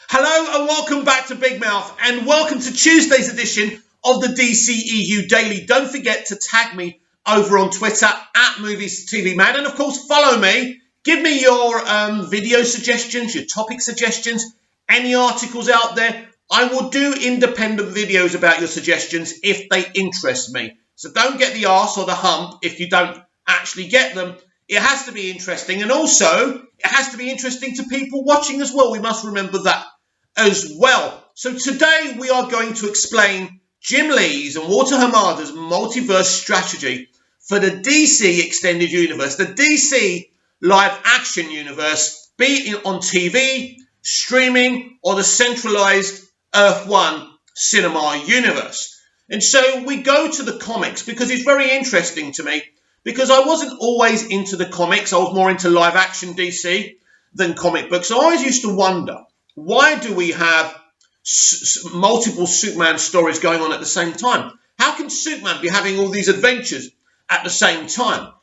Hello and welcome back to Big Mouth and welcome to Tuesday's edition of the dceu Daily. Don't forget to tag me over on Twitter at Movies TV Man, and of course follow me. Give me your video suggestions, your topic suggestions, any articles out there. I will do independent videos about your suggestions if they interest me. So don't get the arse or the hump if you don't actually get them. It has to be interesting, and also it has to be interesting to people watching as well. We must remember that as well. So today we are going to explain Jim Lee's and Walter Hamada's multiverse strategy for the DC extended universe, the DC live action universe, be it on TV, streaming, or the centralized Earth One cinema universe. And so we go to the comics because it's very interesting to me, because I wasn't always into the comics. I was more into live action DC than comic books. So I always used to wonder, why do we have multiple Superman stories going on at the same time? How can Superman be having all these adventures at the same time?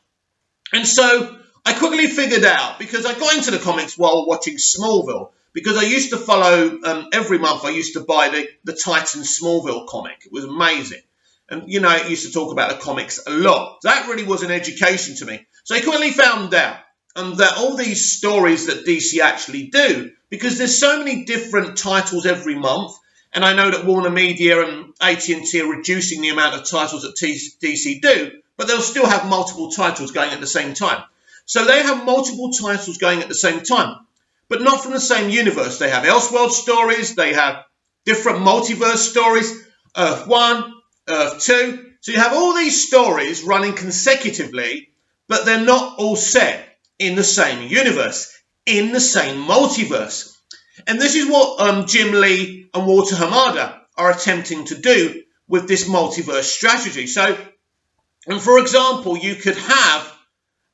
And so I quickly figured out, because I got into the comics while watching Smallville, because I used to follow, every month I used to buy the Titan Smallville comic. It was amazing. And, you know, it used to talk about the comics a lot. That really was an education to me. So I quickly found out that all these stories that DC actually do, because there's so many different titles every month, and I know that Warner Media and AT&T are reducing the amount of titles that DC do, but they'll still have multiple titles going at the same time. So they have multiple titles going at the same time, but not from the same universe. They have Elseworld stories, they have different multiverse stories, Earth 1, Earth 2. So you have all these stories running consecutively, but they're not all set in the same universe, in the same multiverse. And this is what Jim Lee and Walter Hamada are attempting to do with this multiverse strategy. So, and for example, you could have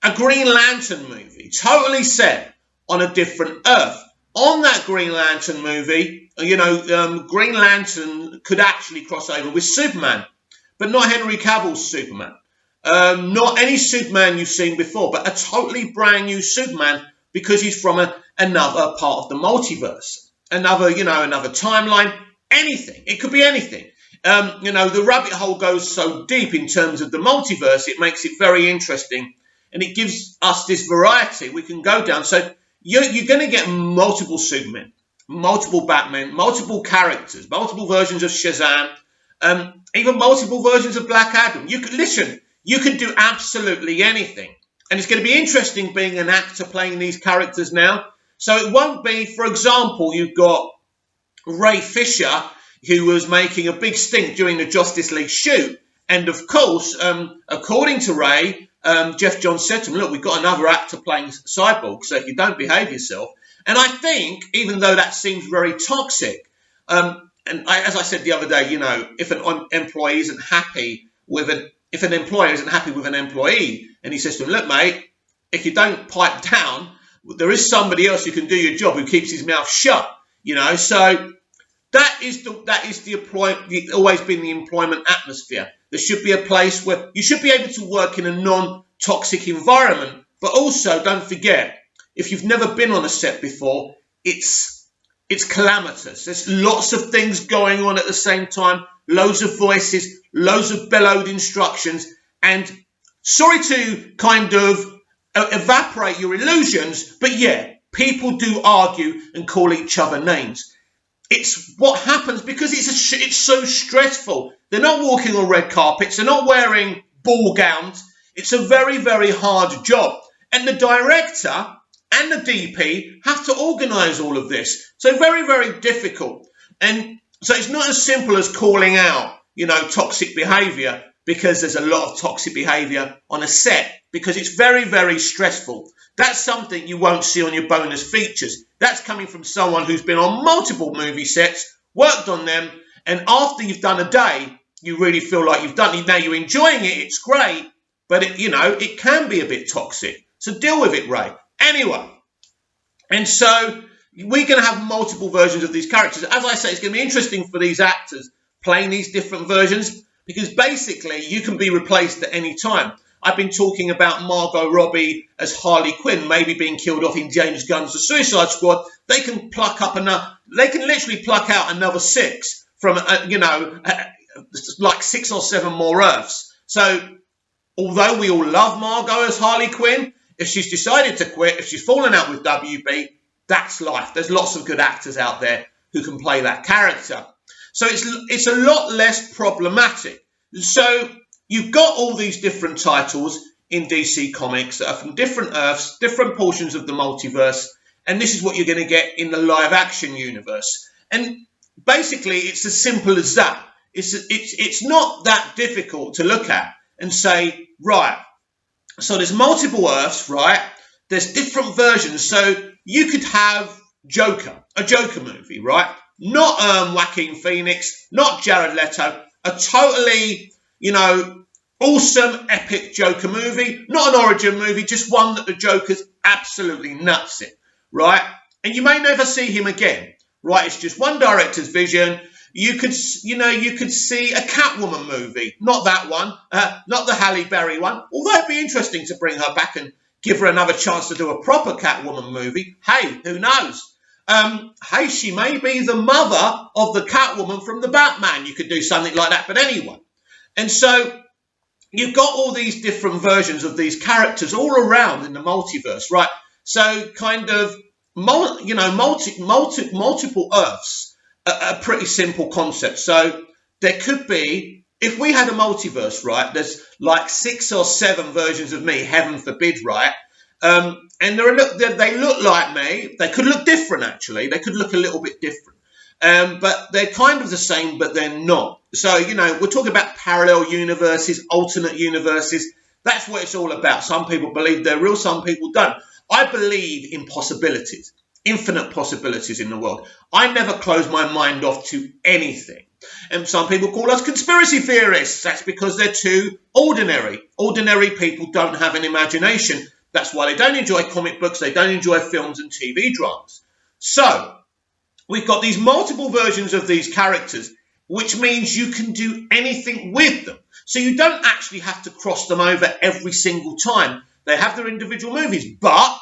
a Green Lantern movie totally set on a different Earth. On that Green Lantern movie, Green Lantern could actually cross over with Superman, but not Henry Cavill's Superman. Not any Superman you've seen before, but a totally brand new Superman, because he's from another part of the multiverse, another timeline, anything. It could be anything. The rabbit hole goes so deep in terms of the multiverse, it makes it very interesting, and it gives us this variety we can go down. So you're going to get multiple Supermen, multiple Batman, multiple characters, multiple versions of Shazam, even multiple versions of Black Adam. You can do absolutely anything. And it's going to be interesting being an actor playing these characters now. So it won't be, for example, you've got Ray Fisher, who was making a big stink during the Justice League shoot. And of course, according to Ray, Jeff Johns said to him, look, we've got another actor playing Cyborg, so if you don't behave yourself. And I think, even though that seems very toxic, as I said the other day, if an employee isn't happy if an employer isn't happy with an employee, and he says to him, look, mate, if you don't pipe down, there is somebody else who can do your job who keeps his mouth shut. So that is always been the employment atmosphere. There should be a place where you should be able to work in a non-toxic environment, but also don't forget, if you've never been on a set before, it's calamitous. There's lots of things going on at the same time, loads of voices, loads of bellowed instructions, and sorry to kind of evaporate your illusions, but yeah, people do argue and call each other names. It's what happens because it's so stressful. They're not walking on red carpets. They're not wearing ball gowns. It's a very, very hard job. And the director and the DP have to organise all of this. So very, very difficult. And so it's not as simple as calling out, toxic behaviour, because there's a lot of toxic behaviour on a set, because it's very, very stressful. That's something you won't see on your bonus features. That's coming from someone who's been on multiple movie sets, worked on them, and after you've done a day, you really feel like you've done it. Now you're enjoying it, it's great, but it can be a bit toxic. So deal with it, Ray. Anyway, and so we're going to have multiple versions of these characters. As I say, it's going to be interesting for these actors playing these different versions, because basically you can be replaced at any time. I've been talking about Margot Robbie as Harley Quinn, maybe being killed off in James Gunn's The Suicide Squad. They can literally pluck out another 6 from, like 6 or 7 more Earths. So, although we all love Margot as Harley Quinn, if she's decided to quit, if she's fallen out with WB, that's life. There's lots of good actors out there who can play that character. So it's a lot less problematic. So you've got all these different titles in DC Comics that are from different Earths, different portions of the multiverse, and this is what you're going to get in the live action universe. And basically, it's as simple as that. It's not that difficult to look at and say, right, so there's multiple Earths, right? There's different versions. So you could have a Joker movie, right? Not Joaquin Phoenix, not Jared Leto, a totally, awesome, epic Joker movie, not an origin movie, just one that the Joker's absolutely nuts in, right? And you may never see him again, right? It's just one director's vision. You could see a Catwoman movie, not that one, not the Halle Berry one, although it'd be interesting to bring her back and give her another chance to do a proper Catwoman movie. Hey, who knows? Hey, she may be the mother of the Catwoman from the Batman. You could do something like that, but anyway. And so you've got all these different versions of these characters all around in the multiverse, right? So kind of, multiple Earths, a pretty simple concept. So there could be, if we had a multiverse, right, there's like 6 or 7 versions of me, heaven forbid, right? And they look like me. They could look different, actually. They could look a little bit different. But they're kind of the same, but they're not. So, we're talking about parallel universes, alternate universes. That's what it's all about. Some people believe they're real, some people don't. I believe in possibilities, infinite possibilities in the world. I never close my mind off to anything. And some people call us conspiracy theorists. That's because they're too ordinary. Ordinary people don't have an imagination. That's why they don't enjoy comic books. They don't enjoy films and TV dramas. So we've got these multiple versions of these characters, which means you can do anything with them. So you don't actually have to cross them over every single time. They have their individual movies. But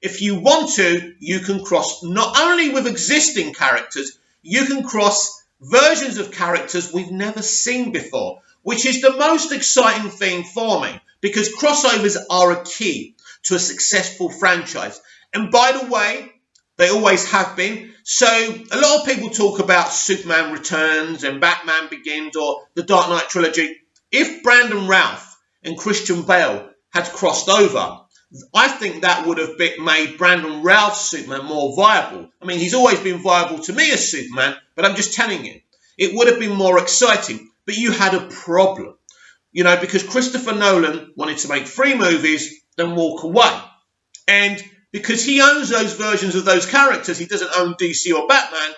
if you want to, you can cross not only with existing characters, you can cross versions of characters we've never seen before, which is the most exciting thing for me, because crossovers are a key to a successful franchise. And by the way, they always have been. So a lot of people talk about Superman Returns and Batman Begins or the Dark Knight trilogy. If Brandon Routh and Christian Bale had crossed over, I think that would have made Brandon Routh's Superman more viable. I mean, he's always been viable to me as Superman, but I'm just telling you, it would have been more exciting. But you had a problem, because Christopher Nolan wanted to make 3 movies, then walk away. And because he owns those versions of those characters, he doesn't own DC or Batman.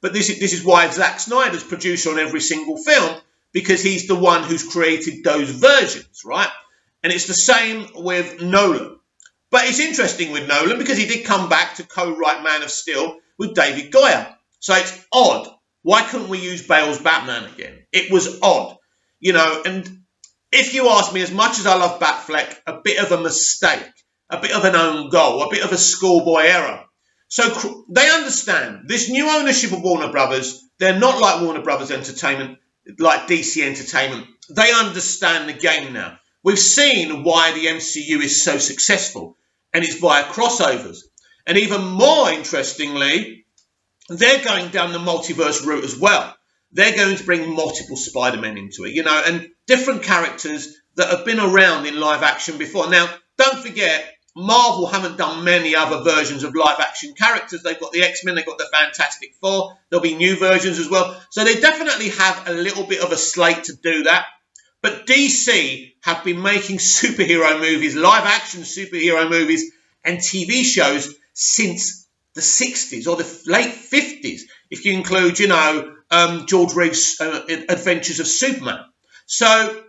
But this is why Zack Snyder's producer on every single film, because he's the one who's created those versions, right? And it's the same with Nolan. But it's interesting with Nolan because he did come back to co-write Man of Steel with David Goyer. So it's odd. Why couldn't we use Bale's Batman again? It was odd, and if you ask me, as much as I love Batfleck, a bit of a mistake, a bit of an own goal, a bit of a schoolboy error. So they understand this new ownership of Warner Brothers. They're not like Warner Brothers Entertainment, like DC Entertainment. They understand the game now. We've seen why the MCU is so successful, and it's via crossovers. And even more interestingly, they're going down the multiverse route as well. They're going to bring multiple Spider-Men into it, and different characters that have been around in live action before. Now, don't forget, Marvel haven't done many other versions of live action characters. They've got the X-Men, they've got the Fantastic Four. There'll be new versions as well. So they definitely have a little bit of a slate to do that. But DC have been making superhero movies, live action superhero movies and TV shows since the 60s or the late 50s, if you include, George Reeves' Adventures of Superman. So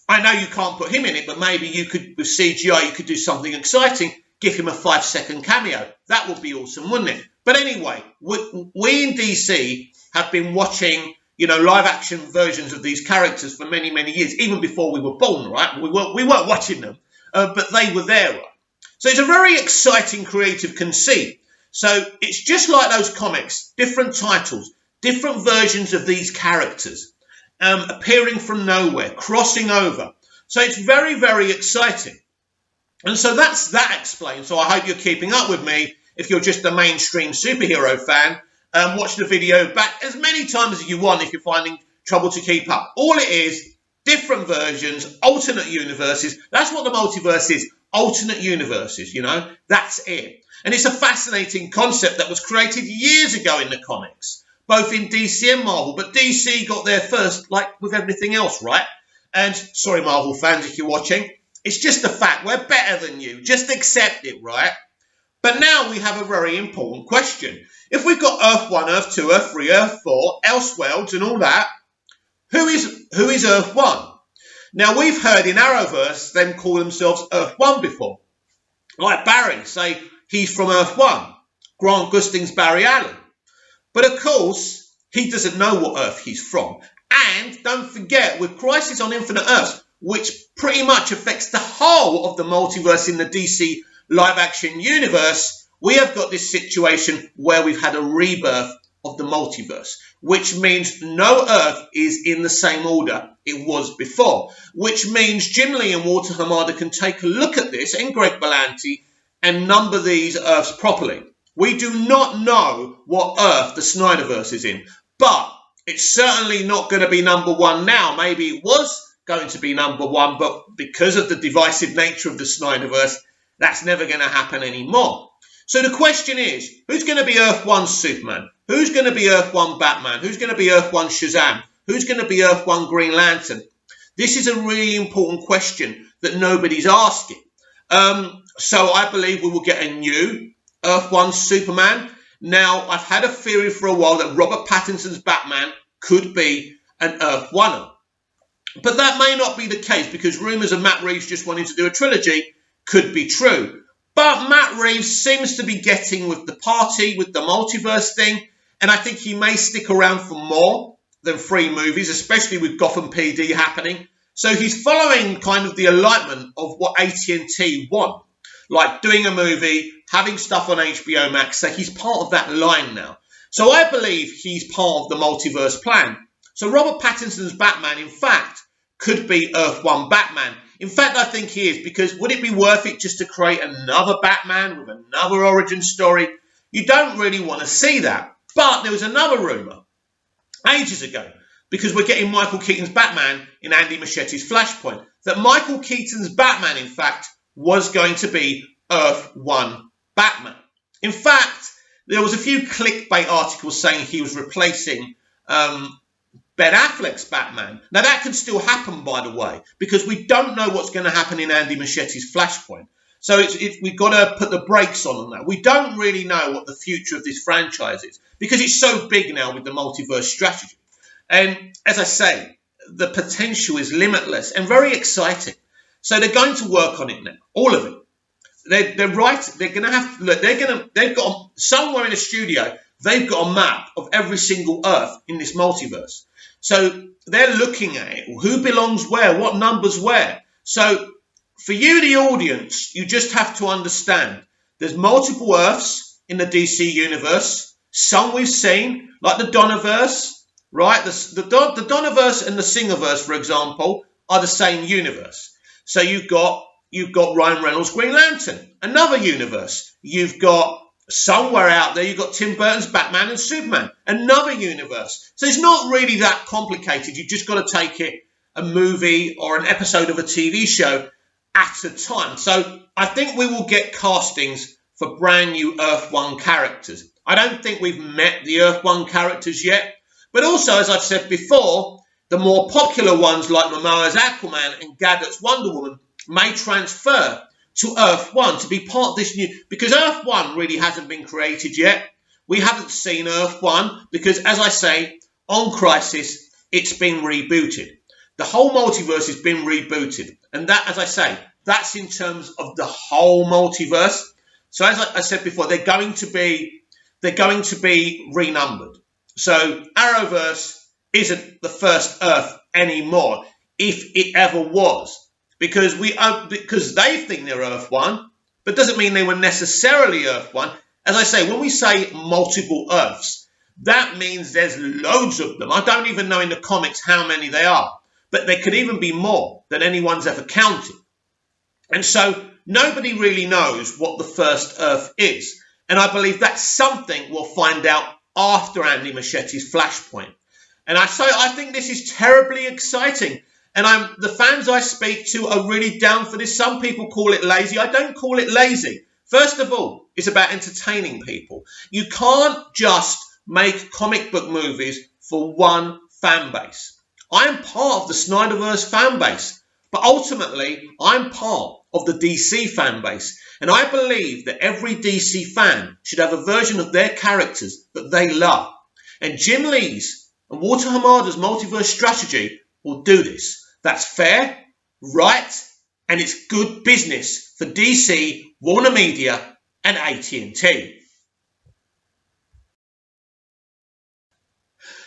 I know you can't put him in it, but maybe you could, with CGI, you could do something exciting, give him a 5-second cameo. That would be awesome, wouldn't it? But anyway, we in DC have been watching live action versions of these characters for many, many years, even before we were born, right? We weren't watching them, but they were there, right? So it's a very exciting creative conceit. So it's just like those comics, different titles, different versions of these characters appearing from nowhere, crossing over. So it's very, very exciting. And so that's that explained. So I hope you're keeping up with me. If you're just a mainstream superhero fan, watch the video back as many times as you want if you're finding trouble to keep up. All it is, different versions, alternate universes. That's what the multiverse is, alternate universes, That's it. And it's a fascinating concept that was created years ago in the comics, both in DC and Marvel. But DC got there first, like with everything else, right? And sorry, Marvel fans, if you're watching, it's just a fact. We're better than you. Just accept it, right? But now we have a very important question. If we've got Earth 1, Earth 2, Earth 3, Earth 4, Elseworlds and all that, who is Earth 1? Now, we've heard in Arrowverse them call themselves Earth 1 before. Like Barry, say he's from Earth 1. Grant Gusting's Barry Allen. But of course, he doesn't know what Earth he's from. And don't forget, with Crisis on Infinite Earths, which pretty much affects the whole of the multiverse in the DC live-action universe, we have got this situation where we've had a rebirth of the multiverse, which means no Earth is in the same order it was before, which means Jim Lee and Walter Hamada can take a look at this, and Greg Berlanti, and number these Earths properly. We do not know what Earth the Snyderverse is in, but it's certainly not going to be number one now. Maybe it was going to be number one, but because of the divisive nature of the Snyderverse, that's never going to happen anymore. So the question is, who's going to be Earth 1 Superman? Who's going to be Earth 1 Batman? Who's going to be Earth 1 Shazam? Who's going to be Earth 1 Green Lantern? This is a really important question that nobody's asking. So I believe we will get a new Earth 1 Superman. Now, I've had a theory for a while that Robert Pattinson's Batman could be an Earth 1er. But that may not be the case, because rumours of Matt Reeves just wanting to do a trilogy could be true. But Matt Reeves seems to be getting with the party, with the multiverse thing, and I think he may stick around for more than 3 movies, especially with Gotham PD happening. So he's following kind of the alignment of what AT&T want, like doing a movie, having stuff on HBO Max. So he's part of that line now. So I believe he's part of the multiverse plan. So Robert Pattinson's Batman, in fact, could be Earth 1 Batman. In fact, I think he is, because would it be worth it just to create another Batman with another origin story? You don't really want to see that. But there was another rumour ages ago, because we're getting Michael Keaton's Batman in Andy Muschietti's Flashpoint, that Michael Keaton's Batman, in fact, was going to be Earth 1 Batman. In fact, there was a few clickbait articles saying he was replacing Ben Affleck's Batman. Now, that could still happen, by the way, because we don't know what's going to happen in Andy Muschietti's Flashpoint. So we've got to put the brakes on that. We don't really know what the future of this franchise is, because it's so big now with the multiverse strategy. And as I say, the potential is limitless and very exciting. So they're going to work on it now, all of it. They're right. They're going to have to look. They've got somewhere in the studio. They've got a map of every single Earth in this multiverse. So they're looking at it. Who belongs where? What numbers where? So for you, the audience, you just have to understand there's multiple Earths in the DC universe. Some we've seen, like the Donnerverse, right? The Donnerverse and the Singerverse, for example, are the same universe. So you've got Ryan Reynolds' Green Lantern, another universe. You've got somewhere out there, you've got Tim Burton's Batman and Superman, another universe. So it's not really that complicated. You've just got to take it a movie or an episode of a TV show at a time. So I think we will get castings for brand new Earth 1 characters. I don't think we've met the Earth 1 characters yet. But also, as I've said before, the more popular ones like Momoa's Aquaman and Gadot's Wonder Woman may transfer to Earth 1 to be part of this new, because Earth 1 really hasn't been created yet. We haven't seen Earth 1 because, as I say, on Crisis, it's been rebooted. The whole multiverse has been rebooted. And that, as I say, that's in terms of the whole multiverse. So as I said before, they're going to be renumbered. So Arrowverse isn't the first Earth anymore, if it ever was, because they think they're Earth 1, but doesn't mean they were necessarily Earth 1. As I say, when we say multiple Earths, that means there's loads of them. I don't even know in the comics how many they are, but there could even be more than anyone's ever counted. And so nobody really knows what the first Earth is. And I believe that's something we'll find out after Andy Muschietti's Flashpoint. And I think this is terribly exciting. And the fans I speak to are really down for this. Some people call it lazy. I don't call it lazy. First of all, it's about entertaining people. You can't just make comic book movies for one fan base. I am part of the Snyderverse fan base, but ultimately I'm part of the DC fan base. And I believe that every DC fan should have a version of their characters that they love. And Jim Lee's and Walter Hamada's multiverse strategy will do this. That's fair, right, and it's good business for DC, Warner Media, and AT&T.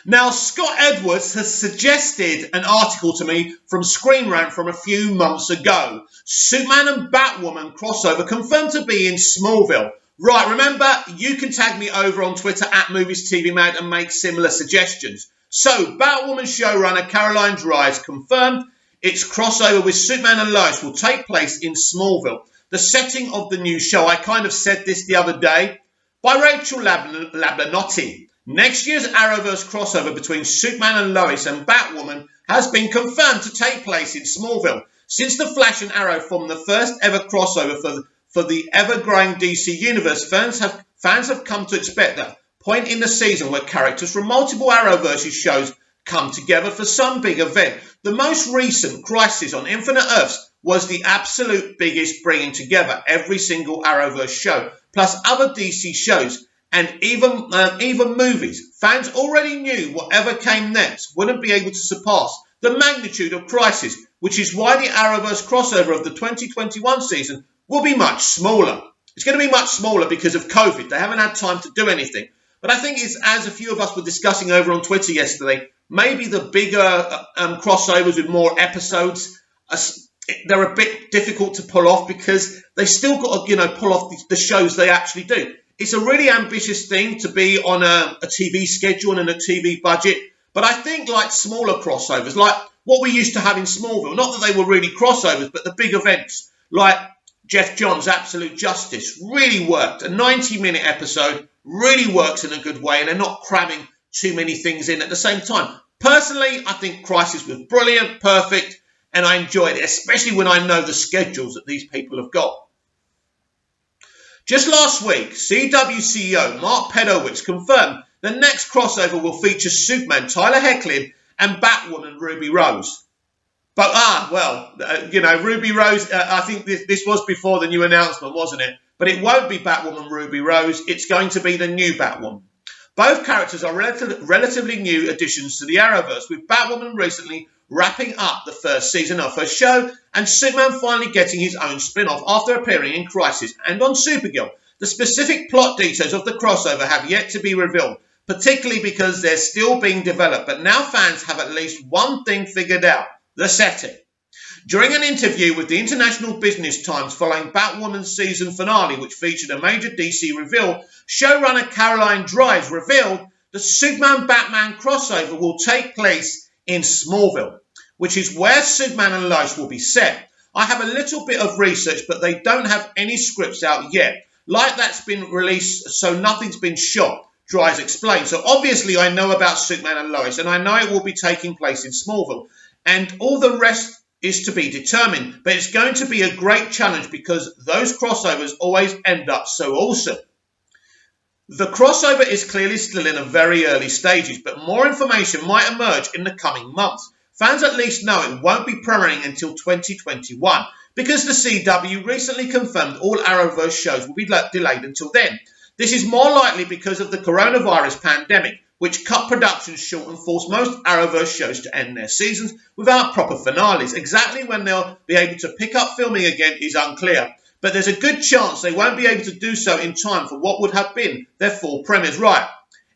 Now, Scott Edwards has suggested an article to me from Screen Rant from a few months ago. Superman and Batwoman crossover confirmed to be in Smallville. Right, remember, you can tag me over on Twitter at MoviesTVMad and make similar suggestions. So, Batwoman showrunner Caroline Dries confirmed its crossover with Superman and Lois will take place in Smallville. The setting of the new show, I kind of said this the other day, by Rachel Lablanotti. Next year's Arrowverse crossover between Superman and Lois and Batwoman has been confirmed to take place in Smallville. Since The Flash and Arrow formed the first ever crossover for the ever-growing DC universe, fans have come to expect that point in the season where characters from multiple Arrowverse shows come together for some big event. The most recent Crisis on Infinite Earths was the absolute biggest, bringing together every single Arrowverse show, plus other DC shows, and even movies. Fans already knew whatever came next wouldn't be able to surpass the magnitude of Crisis, which is why the Arrowverse crossover of the 2021 season will be much smaller. It's going to be much smaller because of COVID. They haven't had time to do anything. But I think it's, as a few of us were discussing over on Twitter yesterday, maybe the bigger crossovers with more episodes, they're a bit difficult to pull off because they still got to, pull off the shows they actually do. It's a really ambitious thing to be on a TV schedule and a TV budget. But I think like smaller crossovers, like what we used to have in Smallville, not that they were really crossovers, but the big events like Jeff Johns' Absolute Justice really worked. A 90-minute episode really works in a good way, and they're not cramming too many things in at the same time. Personally, I think Crisis was brilliant, perfect, and I enjoyed it, especially when I know the schedules that these people have got. Just last week, CW CEO Mark Pedowitz confirmed the next crossover will feature Superman Tyler Hoechlin and Batwoman Ruby Rose. But, Ruby Rose, I think this was before the new announcement, wasn't it? But it won't be Batwoman Ruby Rose, it's going to be the new Batwoman. Both characters are relatively new additions to the Arrowverse, with Batwoman recently wrapping up the first season of her show, and Superman finally getting his own spin-off after appearing in Crisis and on Supergirl. The specific plot details of the crossover have yet to be revealed, particularly because they're still being developed, but now fans have at least one thing figured out: the setting. During an interview with the International Business Times following Batwoman's season finale, which featured a major DC reveal, showrunner Caroline Dries revealed the Superman-Batman crossover will take place in Smallville, which is where Superman and Lois will be set. I have a little bit of research, but they don't have any scripts out yet. Like that's been released, so nothing's been shot, Dries explained. So obviously I know about Superman and Lois, and I know it will be taking place in Smallville. And all the rest is to be determined. But it's going to be a great challenge because those crossovers always end up so awesome. The crossover is clearly still in a very early stages, but more information might emerge in the coming months. Fans at least know it won't be premiering until 2021 because the CW recently confirmed all Arrowverse shows will be delayed until then. This is more likely because of the coronavirus pandemic, which cut production short and forced most Arrowverse shows to end their seasons without proper finales. Exactly when they'll be able to pick up filming again is unclear. But there's a good chance they won't be able to do so in time for what would have been their full premieres. Right,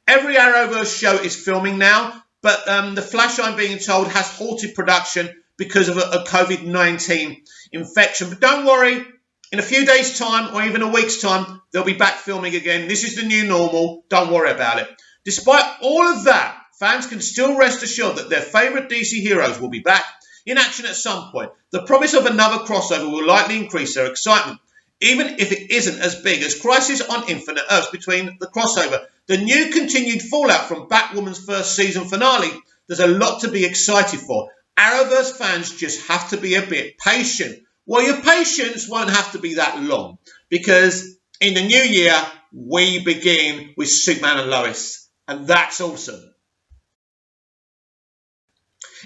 every Arrowverse show is filming now, But The Flash, I'm being told, has halted production because of a COVID-19 infection. But don't worry, in a few days' time or even a week's time, they'll be back filming again. This is the new normal. Don't worry about it. Despite all of that, fans can still rest assured that their favourite DC heroes will be back in action at some point. The promise of another crossover will likely increase their excitement, even if it isn't as big as Crisis on Infinite Earths between the crossover. The new continued fallout from Batwoman's first season finale, there's a lot to be excited for. Arrowverse fans just have to be a bit patient. Well, your patience won't have to be that long, because in the new year, we begin with Superman and Lois, and that's awesome.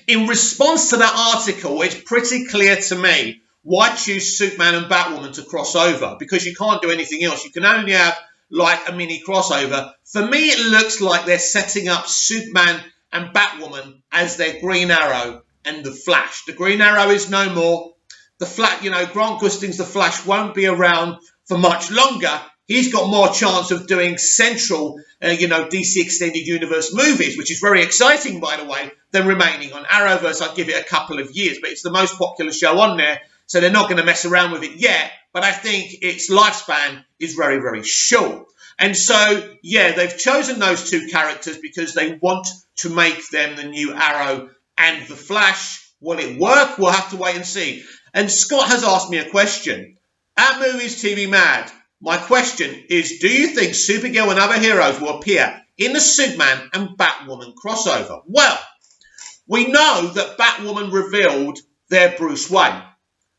In response to that article, it's pretty clear to me why choose Superman and Batwoman to cross over, because you can't do anything else. You can only have like a mini crossover. For me, it looks like they're setting up Superman and Batwoman as their Green Arrow and the Flash. The Green Arrow is no more. The Flash, Grant Gustin's The Flash won't be around for much longer. He's got more chance of doing central, DC Extended Universe movies, which is very exciting, by the way, than remaining on Arrowverse. I'd give it a couple of years, but it's the most popular show on there, so they're not going to mess around with it yet. But I think its lifespan is very, very short. And so, yeah, they've chosen those two characters because they want to make them the new Arrow and the Flash. Will it work? We'll have to wait and see. And Scott has asked me a question. At Movies TV Mad, my question is, do you think Supergirl and other heroes will appear in the Superman and Batwoman crossover? Well, we know that Batwoman revealed their Bruce Wayne.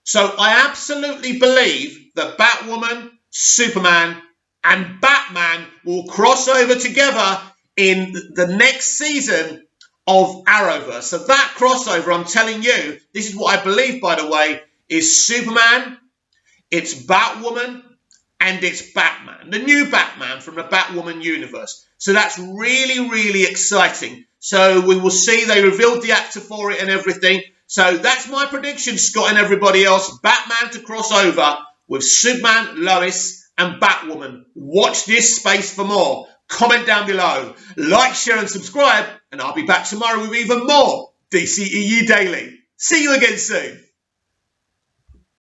So I absolutely believe that Batwoman, Superman, and Batman will cross over together in the next season of Arrowverse. So that crossover, I'm telling you, this is what I believe, by the way, is Superman, it's Batwoman, and it's Batman, the new Batman from the Batwoman universe. So that's really, really exciting. So we will see. They revealed the actor for it and everything. So that's my prediction, Scott and everybody else. Batman to cross over with Superman, Lois, and Batwoman. Watch this space for more. Comment down below. Like, share, and subscribe. And I'll be back tomorrow with even more DCEU Daily. See you again soon.